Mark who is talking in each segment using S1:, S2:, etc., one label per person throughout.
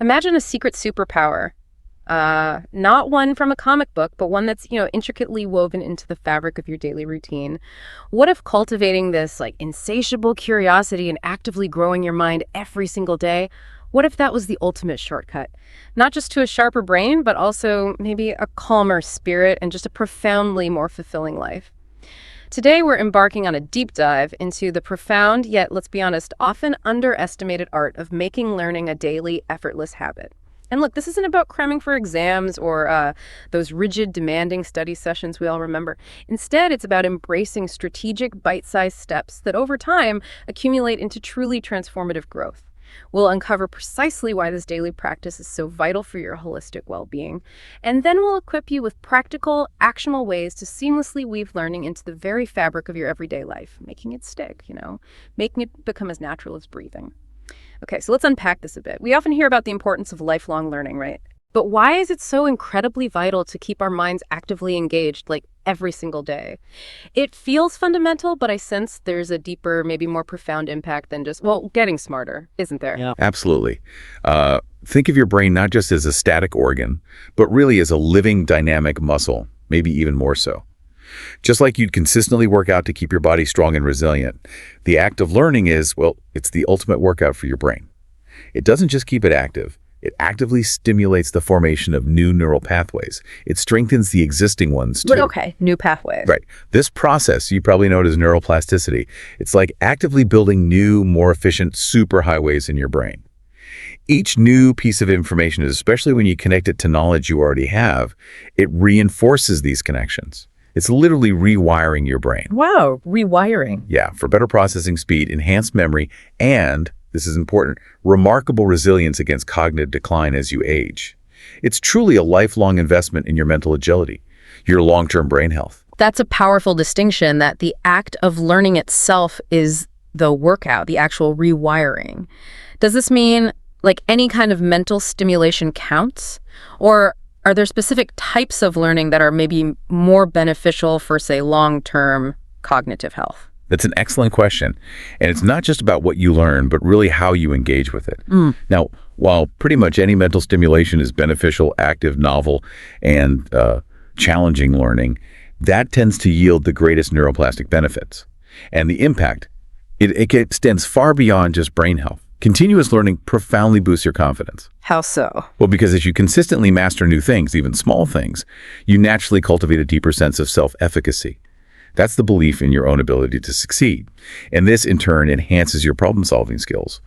S1: Imagine a secret superpower. Not one from a comic book, but one that's, intricately woven into the fabric of your daily routine. What if cultivating this like insatiable curiosity and actively growing your mind every single day, what if that was the ultimate shortcut? Not just to a sharper brain, but also maybe a calmer spirit and just a profoundly more fulfilling life. Today, we're embarking on a deep dive into the profound, yet, let's be honest, often underestimated art of making learning a daily, effortless habit. And look, this isn't about cramming for exams or those rigid, demanding study sessions we all remember. Instead, it's about embracing strategic, bite-sized steps that over time accumulate into truly transformative growth. We'll uncover precisely why this daily practice is so vital for your holistic well-being. And then we'll equip you with practical, actionable ways to seamlessly weave learning into the very fabric of your everyday life, making it stick, making it become as natural as breathing. Okay, so let's unpack this a bit. We often hear about the importance of lifelong learning, right? But why is it so incredibly vital to keep our minds actively engaged, like every single day? It feels fundamental, but I sense there's a deeper, maybe more profound impact than just, getting smarter, isn't there?
S2: Yeah. Absolutely. Think of your brain not just as a static organ, but really as a living, dynamic muscle, maybe even more so. Just like you'd consistently work out to keep your body strong and resilient, the act of learning is, it's the ultimate workout for your brain. It doesn't just keep it active. It actively stimulates the formation of new neural pathways. It strengthens the existing ones too.
S1: But okay, new pathways.
S2: Right. This process, you probably know it as neuroplasticity. It's like actively building new, more efficient superhighways in your brain. Each new piece of information, especially when you connect it to knowledge you already have, it reinforces these connections. It's literally rewiring your brain.
S1: Wow, rewiring.
S2: Yeah, for better processing speed, enhanced memory, and this is important, remarkable resilience against cognitive decline as you age. It's truly a lifelong investment in your mental agility, your long-term brain health.
S1: That's a powerful distinction, that the act of learning itself is the workout, the actual rewiring. Does this mean like any kind of mental stimulation counts? Or are there specific types of learning that are maybe more beneficial for, say, long-term cognitive health?
S2: That's an excellent question. And it's not just about what you learn, but really how you engage with it. Now, while pretty much any mental stimulation is beneficial, active, novel, and challenging learning, that tends to yield the greatest neuroplastic benefits. And the impact, it extends far beyond just brain health. Continuous learning profoundly boosts your confidence.
S1: How so?
S2: Well, because as you consistently master new things, even small things, you naturally cultivate a deeper sense of self-efficacy. That's the belief in your own ability to succeed. And this, in turn, enhances your problem-solving skills.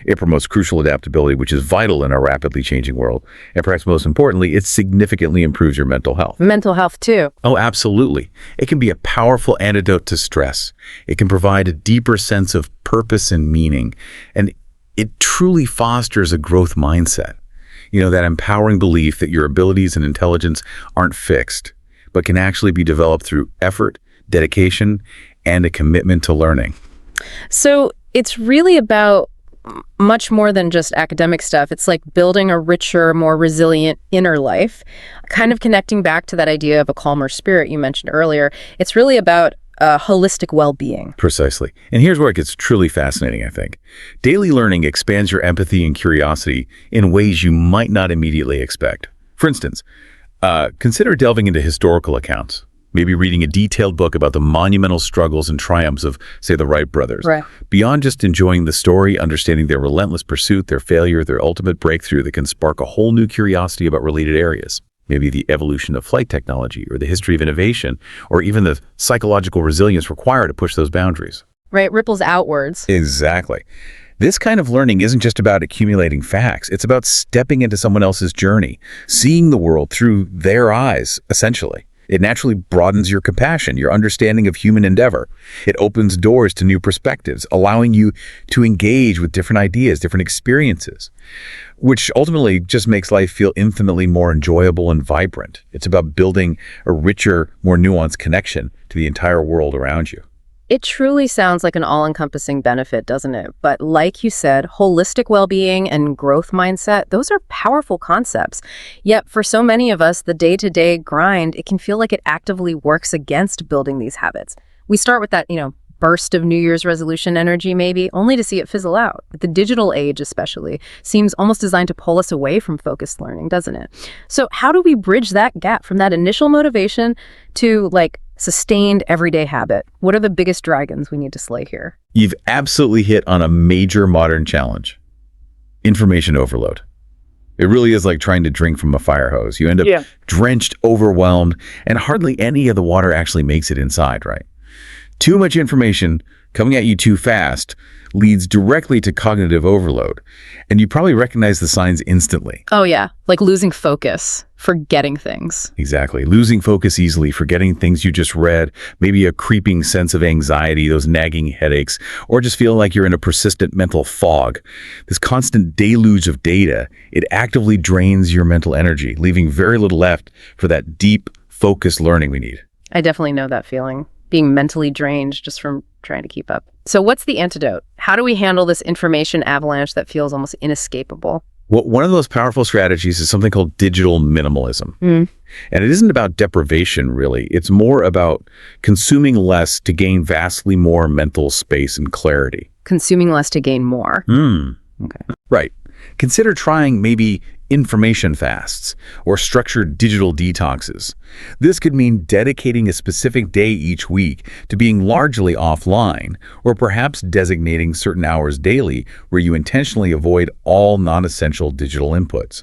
S2: It promotes crucial adaptability, which is vital in our rapidly changing world. And perhaps most importantly, it significantly improves your mental health.
S1: Mental health, too.
S2: Oh, absolutely. It can be a powerful antidote to stress. It can provide a deeper sense of purpose and meaning. And it truly fosters a growth mindset. That empowering belief that your abilities and intelligence aren't fixed, but can actually be developed through effort, dedication, and a commitment to learning.
S1: So it's really about much more than just academic stuff. It's like building a richer, more resilient inner life, kind of connecting back to that idea of a calmer spirit you mentioned earlier. It's really about holistic well-being.
S2: Precisely. And here's where it gets truly fascinating, I think. Daily learning expands your empathy and curiosity in ways you might not immediately expect. For instance, consider delving into historical accounts. Maybe reading a detailed book about the monumental struggles and triumphs of, say, the Wright brothers.
S1: Right.
S2: Beyond just enjoying the story, understanding their relentless pursuit, their failure, their ultimate breakthrough that can spark a whole new curiosity about related areas. Maybe the evolution of flight technology or the history of innovation, or even the psychological resilience required to push those boundaries.
S1: Right, ripples outwards.
S2: Exactly. This kind of learning isn't just about accumulating facts. It's about stepping into someone else's journey, seeing the world through their eyes, essentially. It naturally broadens your compassion, your understanding of human endeavor. It opens doors to new perspectives, allowing you to engage with different ideas, different experiences, which ultimately just makes life feel infinitely more enjoyable and vibrant. It's about building a richer, more nuanced connection to the entire world around you.
S1: It truly sounds like an all-encompassing benefit, doesn't it? But like you said, holistic well-being and growth mindset, those are powerful concepts. Yet for so many of us, the day-to-day grind, it can feel like it actively works against building these habits. We start with that, burst of New Year's resolution energy maybe, only to see it fizzle out. The digital age especially seems almost designed to pull us away from focused learning, doesn't it? So how do we bridge that gap from that initial motivation to sustained everyday habit? What are the biggest dragons we need to slay here?
S2: You've absolutely hit on a major modern challenge. Information overload. It really is like trying to drink from a fire hose. You end up drenched, overwhelmed, and hardly any of the water actually makes it inside, right? Too much information coming at you too fast leads directly to cognitive overload. And you probably recognize the signs instantly.
S1: Oh yeah, like losing focus, forgetting things.
S2: Exactly. Losing focus easily, forgetting things you just read, maybe a creeping sense of anxiety, those nagging headaches, or just feeling like you're in a persistent mental fog. This constant deluge of data, it actively drains your mental energy, leaving very little left for that deep, focused learning we need.
S1: I definitely know that feeling, being mentally drained just from trying to keep up. So what's the antidote? How do we handle this information avalanche that feels almost inescapable?
S2: Well, one of the most powerful strategies is something called digital minimalism. And it isn't about deprivation, really. It's more about consuming less to gain vastly more mental space and clarity.
S1: Consuming less to gain more. Okay.
S2: Right. Consider trying maybe information fasts or structured digital detoxes. This could mean dedicating a specific day each week to being largely offline, or perhaps designating certain hours daily where you intentionally avoid all non-essential digital inputs.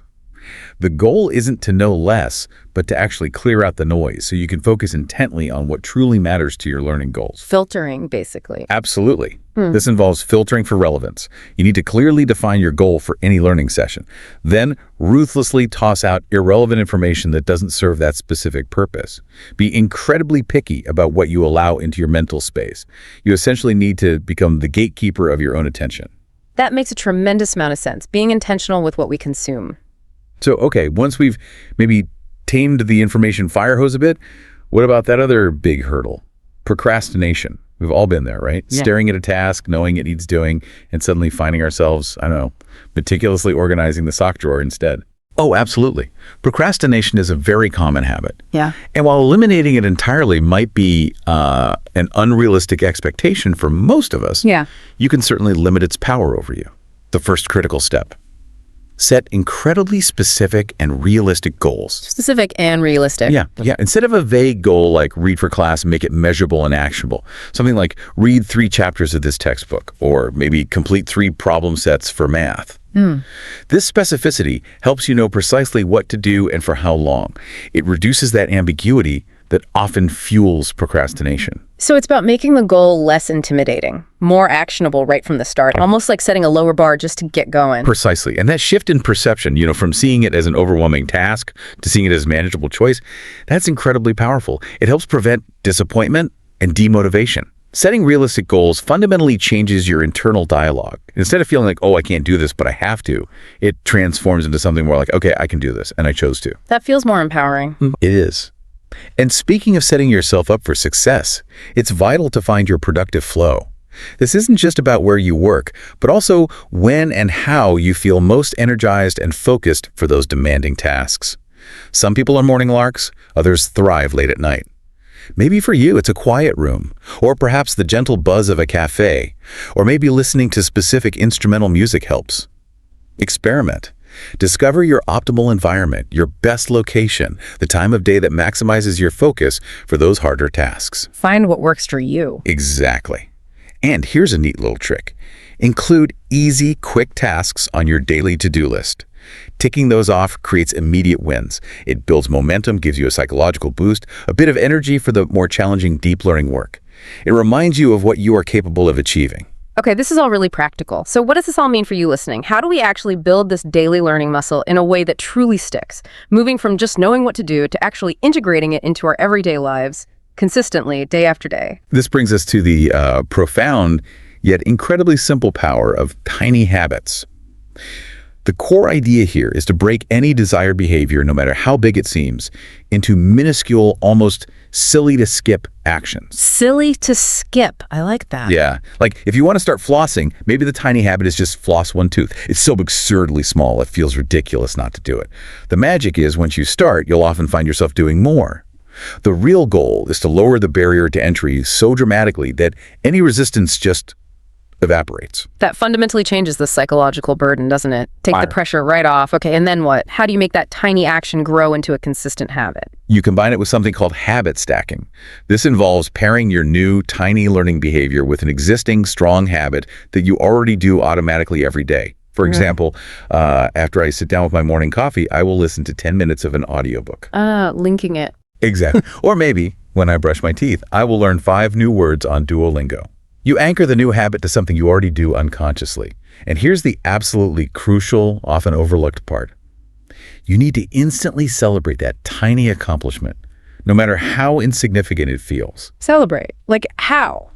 S2: The goal isn't to know less, but to actually clear out the noise so you can focus intently on what truly matters to your learning goals.
S1: Filtering, basically.
S2: Absolutely. This involves filtering for relevance. You need to clearly define your goal for any learning session. Then ruthlessly toss out irrelevant information that doesn't serve that specific purpose. Be incredibly picky about what you allow into your mental space. You essentially need to become the gatekeeper of your own attention.
S1: That makes a tremendous amount of sense, being intentional with what we consume.
S2: So, okay, once we've maybe tamed the information fire hose a bit, what about that other big hurdle? Procrastination. We've all been there, right?
S1: Yeah.
S2: Staring at a task, knowing it needs doing, and suddenly finding ourselves, I don't know, meticulously organizing the sock drawer instead. Oh, absolutely. Procrastination is a very common habit.
S1: Yeah.
S2: And while eliminating it entirely might be an unrealistic expectation for most of us, you can certainly limit its power over you. The first critical step. Set incredibly specific and realistic goals.
S1: Specific and realistic.
S2: Yeah. Instead of a vague goal like read for class, make it measurable and actionable. Something like read 3 chapters of this textbook, or maybe complete 3 problem sets for math. This specificity helps you know precisely what to do and for how long. It reduces that ambiguity that often fuels procrastination.
S1: So it's about making the goal less intimidating, more actionable right from the start, almost like setting a lower bar just to get going.
S2: Precisely. And that shift in perception, from seeing it as an overwhelming task to seeing it as a manageable choice, that's incredibly powerful. It helps prevent disappointment and demotivation. Setting realistic goals fundamentally changes your internal dialogue. Instead of feeling like, oh, I can't do this, but I have to, it transforms into something more like, okay, I can do this, and I chose to.
S1: That feels more empowering.
S2: It is. And speaking of setting yourself up for success, it's vital to find your productive flow. This isn't just about where you work, but also when and how you feel most energized and focused for those demanding tasks. Some people are morning larks, others thrive late at night. Maybe for you, it's a quiet room, or perhaps the gentle buzz of a cafe, or maybe listening to specific instrumental music helps. Experiment. Discover your optimal environment, your best location, the time of day that maximizes your focus for those harder tasks.
S1: Find what works for you.
S2: Exactly. And here's a neat little trick. Include easy, quick tasks on your daily to-do list. Ticking those off creates immediate wins. It builds momentum, gives you a psychological boost, a bit of energy for the more challenging deep learning work. It reminds you of what you are capable of achieving.
S1: Okay, this is all really practical. So what does this all mean for you listening? How do we actually build this daily learning muscle in a way that truly sticks, moving from just knowing what to do to actually integrating it into our everyday lives consistently, day after day?
S2: This brings us to the profound yet incredibly simple power of tiny habits. The core idea here is to break any desired behavior, no matter how big it seems, into minuscule, almost silly to skip actions.
S1: Silly to skip. I like that.
S2: Yeah. Like if you want to start flossing, maybe the tiny habit is just floss one tooth. It's so absurdly small, it feels ridiculous not to do it. The magic is once you start, you'll often find yourself doing more. The real goal is to lower the barrier to entry so dramatically that any resistance just evaporates.
S1: That fundamentally changes the psychological burden, doesn't it? Take the
S2: Fire.
S1: pressure right off. Okay, and then what? How do you make that tiny action grow into a consistent habit?
S2: You combine it with something called habit stacking. This involves pairing your new, tiny learning behavior with an existing, strong habit that you already do automatically every day. For example, after I sit down with my morning coffee, I will listen to 10 minutes of an audiobook.
S1: Linking it.
S2: Exactly. Or maybe, when I brush my teeth, I will learn 5 new words on Duolingo. You anchor the new habit to something you already do unconsciously. And here's the absolutely crucial, often overlooked part. You need to instantly celebrate that tiny accomplishment, no matter how insignificant it feels.
S1: Celebrate. Like how?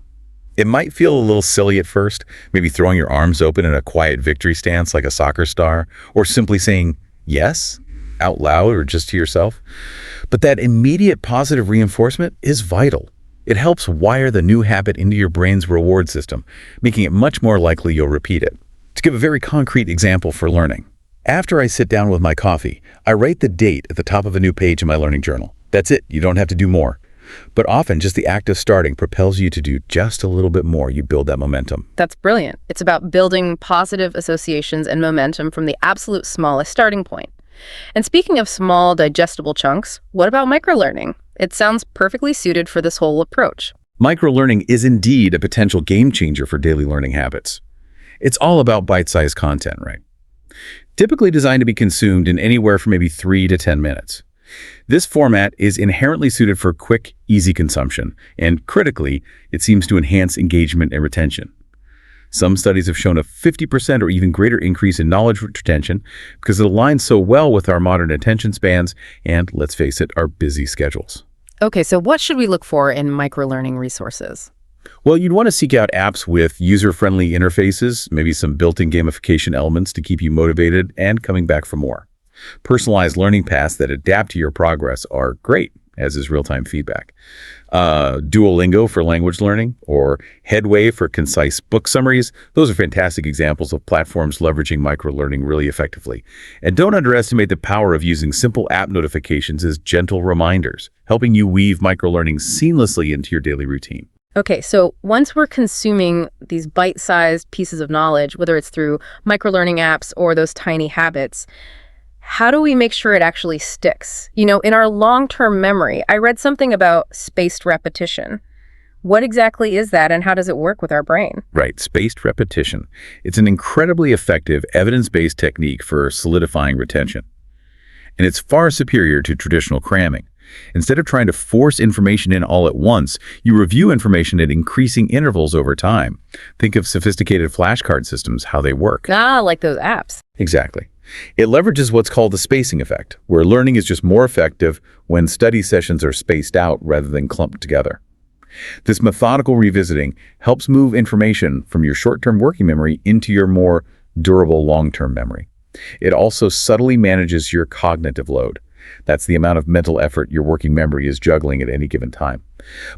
S2: It might feel a little silly at first, maybe throwing your arms open in a quiet victory stance like a soccer star, or simply saying yes out loud or just to yourself. But that immediate positive reinforcement is vital. It helps wire the new habit into your brain's reward system, making it much more likely you'll repeat it. To give a very concrete example for learning, after I sit down with my coffee, I write the date at the top of a new page in my learning journal. That's it. You don't have to do more. But often just the act of starting propels you to do just a little bit more. You build that momentum.
S1: That's brilliant. It's about building positive associations and momentum from the absolute smallest starting point. And speaking of small, digestible chunks, what about microlearning? It sounds perfectly suited for this whole approach.
S2: Microlearning is indeed a potential game changer for daily learning habits. It's all about bite-sized content, right? Typically designed to be consumed in anywhere from maybe 3 to 10 minutes. This format is inherently suited for quick, easy consumption, and critically, it seems to enhance engagement and retention. Some studies have shown a 50% or even greater increase in knowledge retention because it aligns so well with our modern attention spans and, let's face it, our busy schedules.
S1: Okay, so what should we look for in microlearning resources?
S2: Well, you'd want to seek out apps with user-friendly interfaces, maybe some built-in gamification elements to keep you motivated and coming back for more. Personalized learning paths that adapt to your progress are great, as is real-time feedback. Duolingo for language learning or Headway for concise book summaries. Those are fantastic examples of platforms leveraging microlearning really effectively. And don't underestimate the power of using simple app notifications as gentle reminders, helping you weave microlearning seamlessly into your daily routine.
S1: Okay, so once we're consuming these bite-sized pieces of knowledge, whether it's through microlearning apps or those tiny habits, how do we make sure it actually sticks? You know, in our long-term memory, I read something about spaced repetition. What exactly is that, and how does it work with our brain?
S2: Right, spaced repetition. It's an incredibly effective, evidence-based technique for solidifying retention. And it's far superior to traditional cramming. Instead of trying to force information in all at once, you review information at increasing intervals over time. Think of sophisticated flashcard systems, how they work.
S1: Like those apps.
S2: Exactly. It leverages what's called the spacing effect, where learning is just more effective when study sessions are spaced out rather than clumped together. This methodical revisiting helps move information from your short-term working memory into your more durable long-term memory. It also subtly manages your cognitive load. That's the amount of mental effort your working memory is juggling at any given time.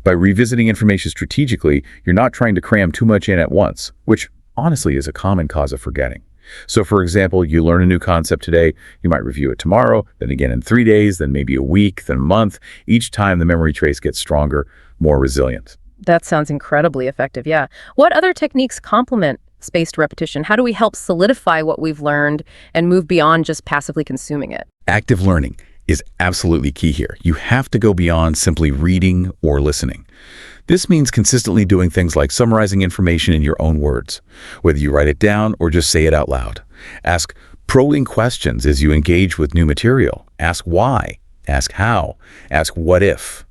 S2: By revisiting information strategically, you're not trying to cram too much in at once, which honestly is a common cause of forgetting. So for example, you learn a new concept today, you might review it tomorrow, then again in 3 days, then maybe a week, then a month. Each time the memory trace gets stronger, more resilient.
S1: That sounds incredibly effective, yeah. What other techniques complement spaced repetition? How do we help solidify what we've learned and move beyond just passively consuming it?
S2: Active learning is absolutely key here. You have to go beyond simply reading or listening. This means consistently doing things like summarizing information in your own words, whether you write it down or just say it out loud. Ask probing questions as you engage with new material. Ask why. Ask how. Ask what if.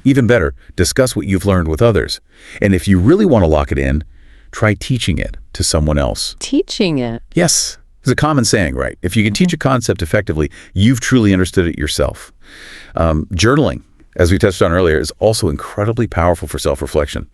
S2: Even better, discuss what you've learned with others. And if you really want to lock it in, try teaching it to someone else.
S1: Teaching it?
S2: Yes. It's a common saying, right? If you can teach a concept effectively, you've truly understood it yourself. Journaling, as we touched on earlier, is also incredibly powerful for self-reflection.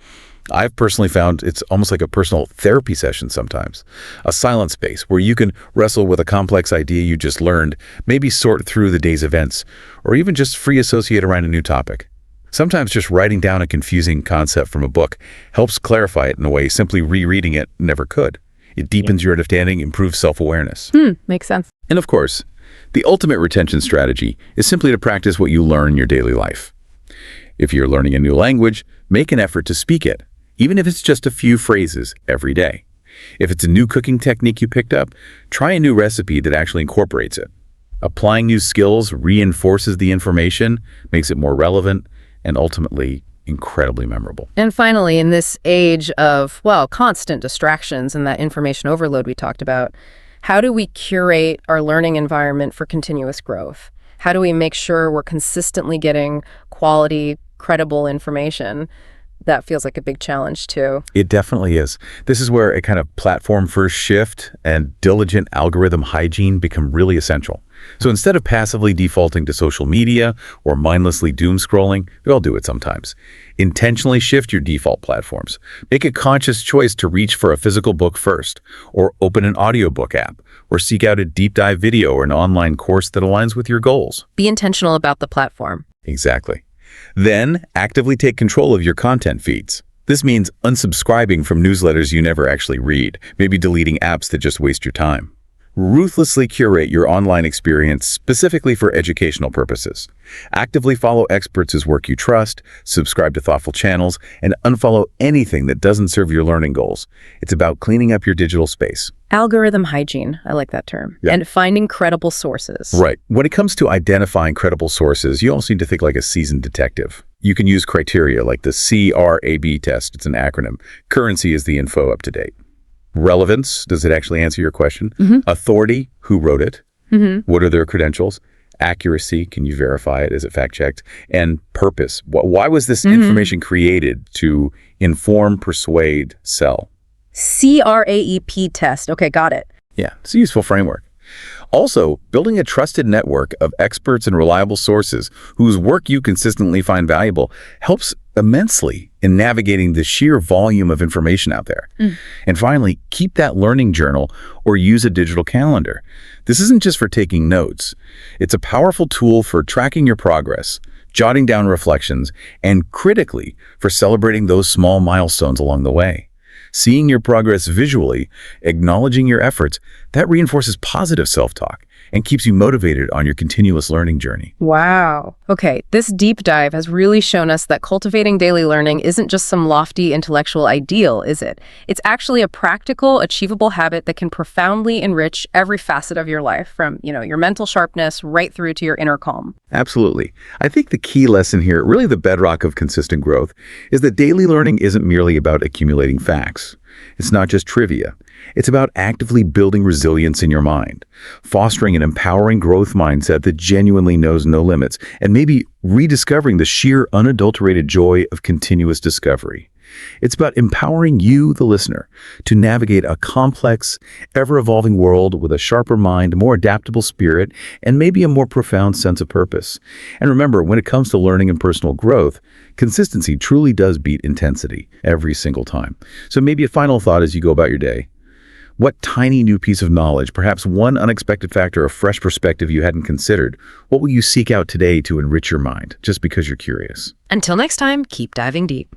S2: I've personally found it's almost like a personal therapy session sometimes. A silent space where you can wrestle with a complex idea you just learned, maybe sort through the day's events, or even just free associate around a new topic. Sometimes just writing down a confusing concept from a book helps clarify it in a way simply rereading it never could. It deepens your understanding, improves self-awareness.
S1: Makes sense.
S2: And of course, the ultimate retention strategy is simply to practice what you learn in your daily life. If you're learning a new language, make an effort to speak it, even if it's just a few phrases every day. If it's a new cooking technique you picked up, try a new recipe that actually incorporates it. Applying new skills reinforces the information, makes it more relevant, and ultimately incredibly memorable.
S1: And finally, in this age of, well, constant distractions and that information overload we talked about, how do we curate our learning environment for continuous growth? How do we make sure we're consistently getting quality, credible information? That feels like a big challenge, too.
S2: It definitely is. This is where a kind of platform-first shift and diligent algorithm hygiene become really essential. So instead of passively defaulting to social media or mindlessly doom scrolling, we all do it sometimes, intentionally shift your default platforms. Make a conscious choice to reach for a physical book first, or open an audiobook app, or seek out a deep dive video or an online course that aligns with your goals.
S1: Be intentional about the platform.
S2: Exactly. Then, actively take control of your content feeds. This means unsubscribing from newsletters you never actually read, maybe deleting apps that just waste your time. Ruthlessly curate your online experience specifically for educational purposes. Actively follow experts whose work you trust, subscribe to thoughtful channels, and unfollow anything that doesn't serve your learning goals. It's about cleaning up your digital space.
S1: Algorithm hygiene, I like that term.
S2: Yeah.
S1: And finding credible sources.
S2: Right. When it comes to identifying credible sources, you also need to think like a seasoned detective. You can use criteria like the CRAB test. It's an acronym. Currency is the info up to date. Relevance, does it actually answer your question? Authority, who wrote it? What are their credentials? Accuracy, can you verify it? Is it fact-checked? And purpose, why was this information created? To inform, persuade, sell?
S1: CRAEP test. Okay, got it.
S2: Yeah, it's a useful framework. Also, building a trusted network of experts and reliable sources whose work you consistently find valuable helps immensely in navigating the sheer volume of information out there. And finally, keep that learning journal or use a digital calendar. This isn't just for taking notes. It's a powerful tool for tracking your progress, jotting down reflections, and critically, for celebrating those small milestones along the way. Seeing your progress visually, acknowledging your efforts, that reinforces positive self-talk and keeps you motivated on your continuous learning journey.
S1: Wow. Okay, this deep dive has really shown us that cultivating daily learning isn't just some lofty intellectual ideal, is it? It's actually a practical, achievable habit that can profoundly enrich every facet of your life, from, your mental sharpness right through to your inner calm.
S2: Absolutely. I think the key lesson here, really the bedrock of consistent growth, is that daily learning isn't merely about accumulating facts. It's not just trivia. It's about actively building resilience in your mind, fostering an empowering growth mindset that genuinely knows no limits, and maybe rediscovering the sheer unadulterated joy of continuous discovery. It's about empowering you, the listener, to navigate a complex, ever-evolving world with a sharper mind, more adaptable spirit, and maybe a more profound sense of purpose. And remember, when it comes to learning and personal growth, consistency truly does beat intensity every single time. So maybe a final thought as you go about your day. What tiny new piece of knowledge, perhaps one unexpected fact or a fresh perspective you hadn't considered, what will you seek out today to enrich your mind, just because you're curious?
S1: Until next time, keep diving deep.